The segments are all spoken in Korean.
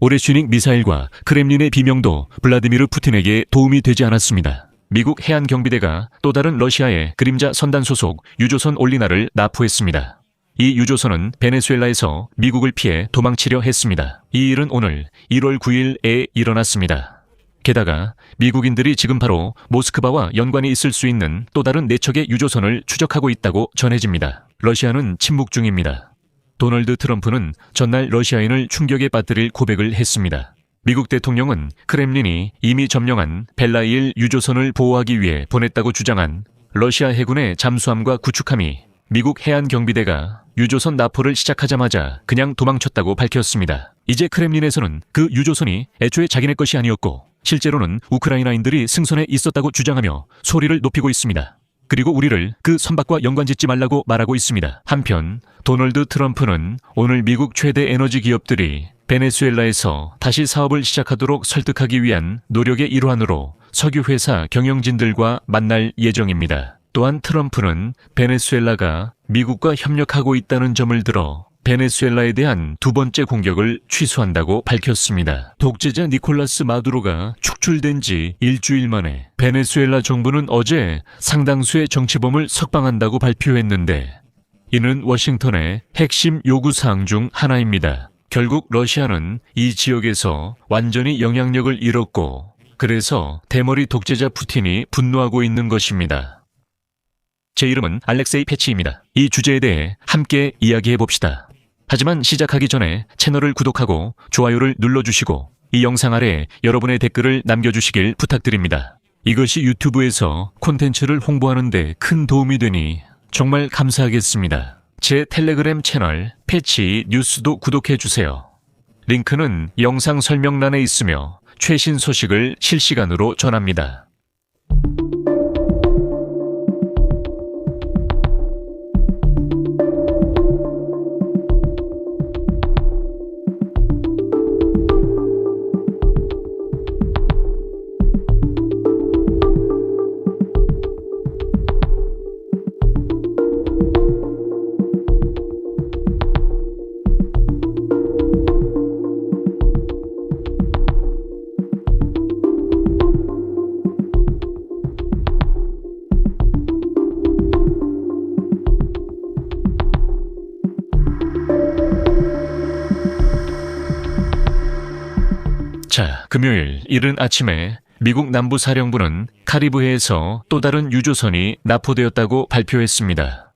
오레슈닝 미사일과 크렘린의 비명도 블라디미르 푸틴에게 도움이 되지 않았습니다. 미국 해안경비대가 또 다른 러시아의 그림자 선단 소속 유조선 올리나를 납포했습니다. 이 유조선은 베네수엘라에서 미국을 피해 도망치려 했습니다. 이 일은 오늘 1월 9일에 일어났습니다. 게다가 미국인들이 지금 바로 모스크바와 연관이 있을 수 있는 또 다른 4척의 유조선을 추적하고 있다고 전해집니다. 러시아는 침묵 중입니다. 도널드 트럼프는 전날 러시아인을 충격에 빠뜨릴 고백을 했습니다. 미국 대통령은 크렘린이 이미 점령한 벨라일 유조선을 보호하기 위해 보냈다고 주장한 러시아 해군의 잠수함과 구축함이 미국 해안경비대가 유조선 납포를 시작하자마자 그냥 도망쳤다고 밝혔습니다. 이제 크렘린에서는 그 유조선이 애초에 자기네 것이 아니었고 실제로는 우크라이나인들이 승선해 있었다고 주장하며 소리를 높이고 있습니다. 그리고 우리를 그 선박과 연관짓지 말라고 말하고 있습니다. 한편 도널드 트럼프는 오늘 미국 최대 에너지 기업들이 베네수엘라에서 다시 사업을 시작하도록 설득하기 위한 노력의 일환으로 석유회사 경영진들과 만날 예정입니다. 또한 트럼프는 베네수엘라가 미국과 협력하고 있다는 점을 들어 베네수엘라에 대한 2번째 공격을 취소한다고 밝혔습니다. 독재자 니콜라스 마두로가 축출된 지 일주일 만에 베네수엘라 정부는 어제 상당수의 정치범을 석방한다고 발표했는데 이는 워싱턴의 핵심 요구사항 중 하나입니다. 결국 러시아는 이 지역에서 완전히 영향력을 잃었고 그래서 대머리 독재자 푸틴이 분노하고 있는 것입니다. 제 이름은 알렉세이 패치입니다. 이 주제에 대해 함께 이야기해봅시다. 하지만 시작하기 전에 채널을 구독하고 좋아요를 눌러주시고 이 영상 아래 여러분의 댓글을 남겨주시길 부탁드립니다. 이것이 유튜브에서 콘텐츠를 홍보하는 데 큰 도움이 되니 정말 감사하겠습니다. 제 텔레그램 채널 패치 뉴스도 구독해주세요. 링크는 영상 설명란에 있으며 최신 소식을 실시간으로 전합니다. 자, 금요일 이른 아침에 미국 남부사령부는 카리브해에서 또 다른 유조선이 납포되었다고 발표했습니다.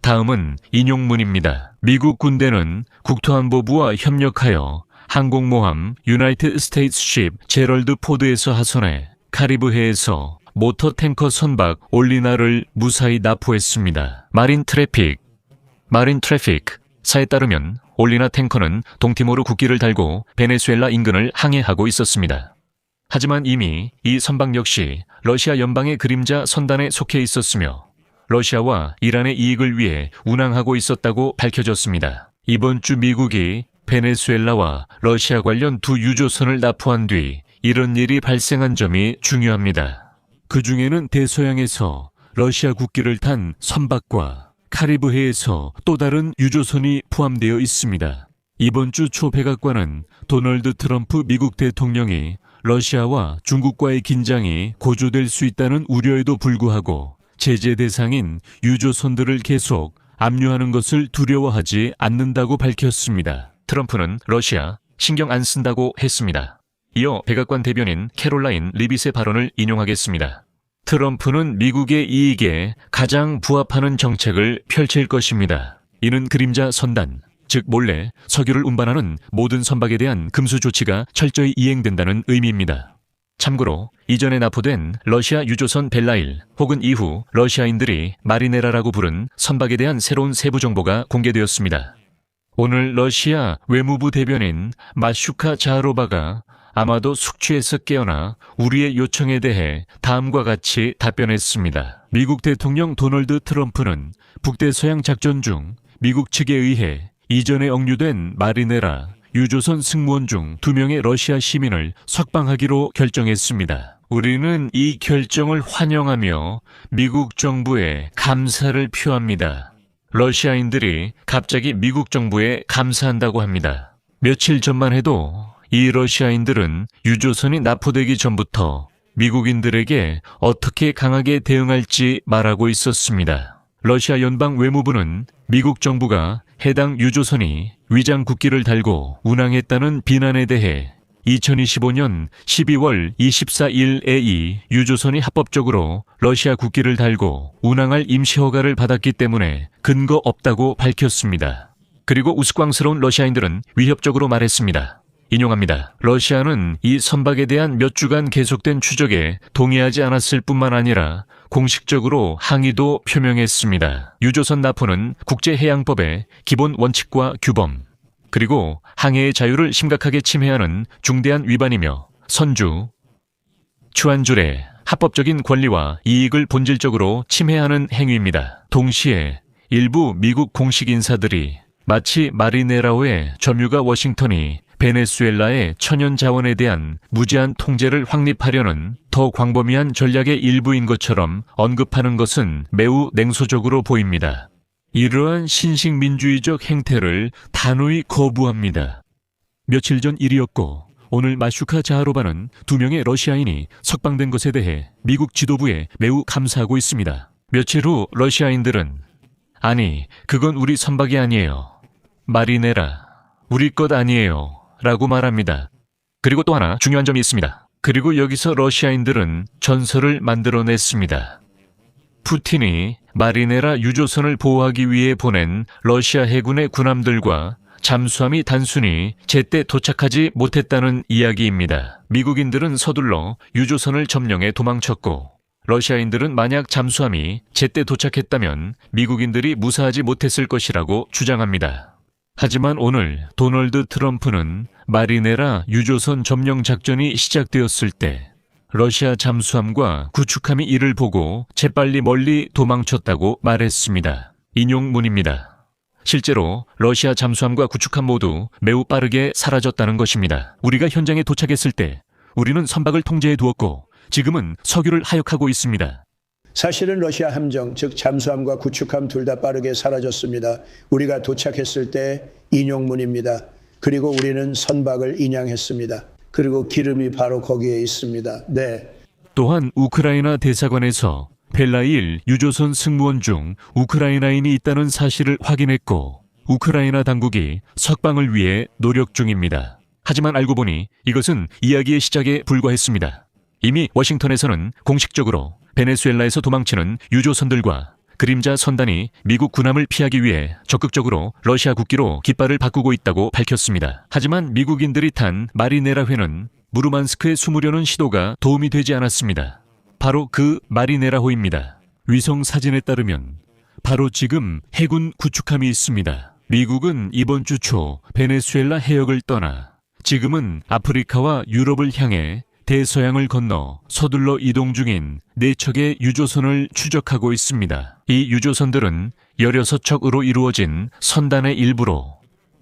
다음은 인용문입니다. 미국 군대는 국토안보부와 협력하여 항공모함 유나이티드 스테이츠 십 제럴드 포드에서 하선해 카리브해에서 모터 탱커 선박 올리나를 무사히 납포했습니다. 마린 트래픽 사에 따르면 올리나 탱커는 동티모르 국기를 달고 베네수엘라 인근을 항해하고 있었습니다. 하지만 이미 이 선박 역시 러시아 연방의 그림자 선단에 속해 있었으며 러시아와 이란의 이익을 위해 운항하고 있었다고 밝혀졌습니다. 이번 주 미국이 베네수엘라와 러시아 관련 2 유조선을 납포한 뒤 이런 일이 발생한 점이 중요합니다. 그 중에는 대서양에서 러시아 국기를 탄 선박과 카리브해에서 또 다른 유조선이 포함되어 있습니다. 이번 주 초 백악관은 도널드 트럼프 미국 대통령이 러시아와 중국과의 긴장이 고조될 수 있다는 우려에도 불구하고 제재 대상인 유조선들을 계속 압류하는 것을 두려워하지 않는다고 밝혔습니다. 트럼프는 러시아 신경 안 쓴다고 했습니다. 이어 백악관 대변인 캐롤라인 리빗의 발언을 인용하겠습니다. 트럼프는 미국의 이익에 가장 부합하는 정책을 펼칠 것입니다. 이는 그림자 선단, 즉 몰래 석유를 운반하는 모든 선박에 대한 금수 조치가 철저히 이행된다는 의미입니다. 참고로 이전에 납포된 러시아 유조선 벨라일 혹은 이후 러시아인들이 마리네라라고 부른 선박에 대한 새로운 세부 정보가 공개되었습니다. 오늘 러시아 외무부 대변인 마슈카 자하로바가 아마도 숙취에서 깨어나 우리의 요청에 대해 다음과 같이 답변했습니다. 미국 대통령 도널드 트럼프는 북대서양 작전 중 미국 측에 의해 이전에 억류된 마리네라 유조선 승무원 중 2명의 러시아 시민을 석방하기로 결정했습니다. 우리는 이 결정을 환영하며 미국 정부에 감사를 표합니다. 러시아인들이 갑자기 미국 정부에 감사한다고 합니다. 며칠 전만 해도 이 러시아인들은 유조선이 납포되기 전부터 미국인들에게 어떻게 강하게 대응할지 말하고 있었습니다. 러시아 연방 외무부는 미국 정부가 해당 유조선이 위장 국기를 달고 운항했다는 비난에 대해 2025년 12월 24일에 이 유조선이 합법적으로 러시아 국기를 달고 운항할 임시 허가를 받았기 때문에 근거 없다고 밝혔습니다. 그리고 우스꽝스러운 러시아인들은 위협적으로 말했습니다. 인용합니다. 러시아는 이 선박에 대한 몇 주간 계속된 추적에 동의하지 않았을 뿐만 아니라 공식적으로 항의도 표명했습니다. 유조선 납포는 국제해양법의 기본 원칙과 규범, 그리고 항해의 자유를 심각하게 침해하는 중대한 위반이며 선주, 추안줄의 합법적인 권리와 이익을 본질적으로 침해하는 행위입니다. 동시에 일부 미국 공식 인사들이 마치 마리네라오의 점유가 워싱턴이 베네수엘라의 천연 자원에 대한 무제한 통제를 확립하려는 더 광범위한 전략의 일부인 것처럼 언급하는 것은 매우 냉소적으로 보입니다. 이러한 신식민주의적 행태를 단호히 거부합니다. 며칠 전 일이었고 오늘 마슈카 자하로바는 2명의 러시아인이 석방된 것에 대해 미국 지도부에 매우 감사하고 있습니다. 며칠 후 러시아인들은 아니, 그건 우리 선박이 아니에요. 마리네라, 우리 것 아니에요. 라고 말합니다. 그리고 또 하나 중요한 점이 있습니다. 그리고 여기서 러시아인들은 전설을 만들어냈습니다. 푸틴이 마리네라 유조선을 보호하기 위해 보낸 러시아 해군의 군함들과 잠수함이 단순히 제때 도착하지 못했다는 이야기입니다. 미국인들은 서둘러 유조선을 점령해 도망쳤고 러시아인들은 만약 잠수함이 제때 도착했다면 미국인들이 무사하지 못했을 것이라고 주장합니다. 하지만 오늘 도널드 트럼프는 마리네라 유조선 점령 작전이 시작되었을 때 러시아 잠수함과 구축함이 이를 보고 재빨리 멀리 도망쳤다고 말했습니다. 인용문입니다. 실제로 러시아 잠수함과 구축함 모두 매우 빠르게 사라졌다는 것입니다. 우리가 현장에 도착했을 때 우리는 선박을 통제해 두었고 지금은 석유를 하역하고 있습니다. 사실은 러시아 함정, 즉 잠수함과 구축함 둘 다 빠르게 사라졌습니다. 우리가 도착했을 때 인용문입니다. 그리고 우리는 선박을 인양했습니다. 그리고 기름이 바로 거기에 있습니다. 네. 또한 우크라이나 대사관에서 벨라일 유조선 승무원 중 우크라이나인이 있다는 사실을 확인했고 우크라이나 당국이 석방을 위해 노력 중입니다. 하지만 알고 보니 이것은 이야기의 시작에 불과했습니다. 이미 워싱턴에서는 공식적으로 베네수엘라에서 도망치는 유조선들과 그림자 선단이 미국 군함을 피하기 위해 적극적으로 러시아 국기로 깃발을 바꾸고 있다고 밝혔습니다. 하지만 미국인들이 탄 마리네라회는 무르만스크에 숨으려는 시도가 도움이 되지 않았습니다. 바로 그 마리네라호입니다. 위성 사진에 따르면 바로 지금 해군 구축함이 있습니다. 미국은 이번 주 초 베네수엘라 해역을 떠나 지금은 아프리카와 유럽을 향해 대서양을 건너 서둘러 이동 중인 4척의 유조선을 추적하고 있습니다. 이 유조선들은 16척으로 이루어진 선단의 일부로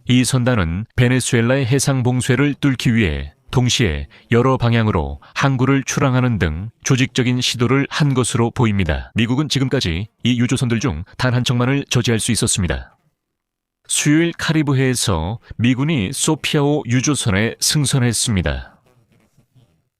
이 선단은 베네수엘라의 해상 봉쇄를 뚫기 위해 동시에 여러 방향으로 항구를 출항하는 등 조직적인 시도를 한 것으로 보입니다. 미국은 지금까지 이 유조선들 중 단 한 척만을 저지할 수 있었습니다. 수요일 카리브해에서 미군이 소피아호 유조선에 승선했습니다.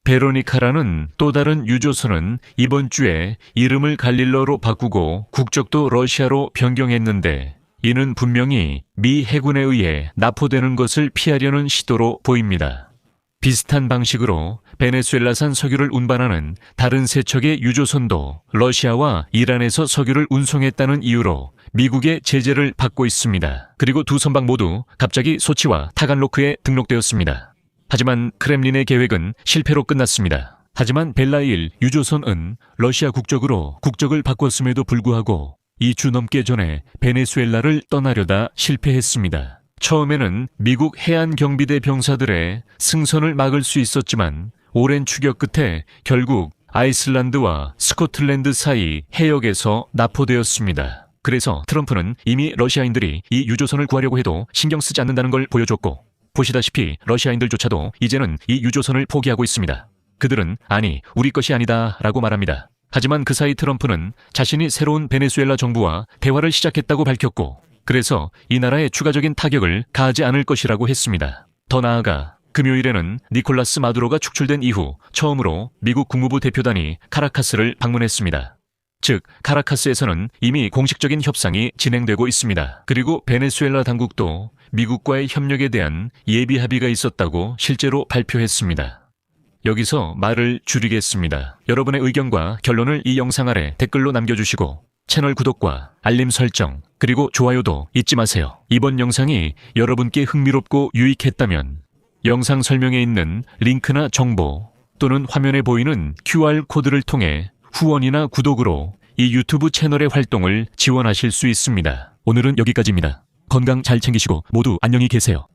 베로니카라는 또 다른 유조선은 이번 주에 이름을 갈릴러로 바꾸고 국적도 러시아로 변경했는데 이는 분명히 미 해군에 의해 납포되는 것을 피하려는 시도로 보입니다. 비슷한 방식으로 베네수엘라산 석유를 운반하는 다른 3척의 유조선도 러시아와 이란에서 석유를 운송했다는 이유로 미국의 제재를 받고 있습니다. 그리고 두 선박 모두 갑자기 소치와 타간로크에 등록되었습니다. 하지만 크렘린의 계획은 실패로 끝났습니다. 하지만 벨라일 유조선은 러시아 국적으로 국적을 바꿨음에도 불구하고 2주 넘게 전에 베네수엘라를 떠나려다 실패했습니다. 처음에는 미국 해안경비대 병사들의 승선을 막을 수 있었지만 오랜 추격 끝에 결국 아이슬란드와 스코틀랜드 사이 해역에서 납포되었습니다. 그래서 트럼프는 이미 러시아인들이 이 유조선을 구하려고 해도 신경 쓰지 않는다는 걸 보여줬고 보시다시피 러시아인들조차도 이제는 이 유조선을 포기하고 있습니다. 그들은 아니, 우리 것이 아니다 라고 말합니다. 하지만 그 사이 트럼프는 자신이 새로운 베네수엘라 정부와 대화를 시작했다고 밝혔고 그래서 이 나라에 추가적인 타격을 가하지 않을 것이라고 했습니다. 더 나아가 금요일에는 니콜라스 마두로가 축출된 이후 처음으로 미국 국무부 대표단이 카라카스를 방문했습니다. 즉, 카라카스에서는 이미 공식적인 협상이 진행되고 있습니다. 그리고 베네수엘라 당국도 미국과의 협력에 대한 예비 합의가 있었다고 실제로 발표했습니다. 여기서 말을 줄이겠습니다. 여러분의 의견과 결론을 이 영상 아래 댓글로 남겨주시고 채널 구독과 알림 설정 그리고 좋아요도 잊지 마세요. 이번 영상이 여러분께 흥미롭고 유익했다면 영상 설명에 있는 링크나 정보 또는 화면에 보이는 QR코드를 통해 후원이나 구독으로 이 유튜브 채널의 활동을 지원하실 수 있습니다. 오늘은 여기까지입니다. 건강 잘 챙기시고 모두 안녕히 계세요.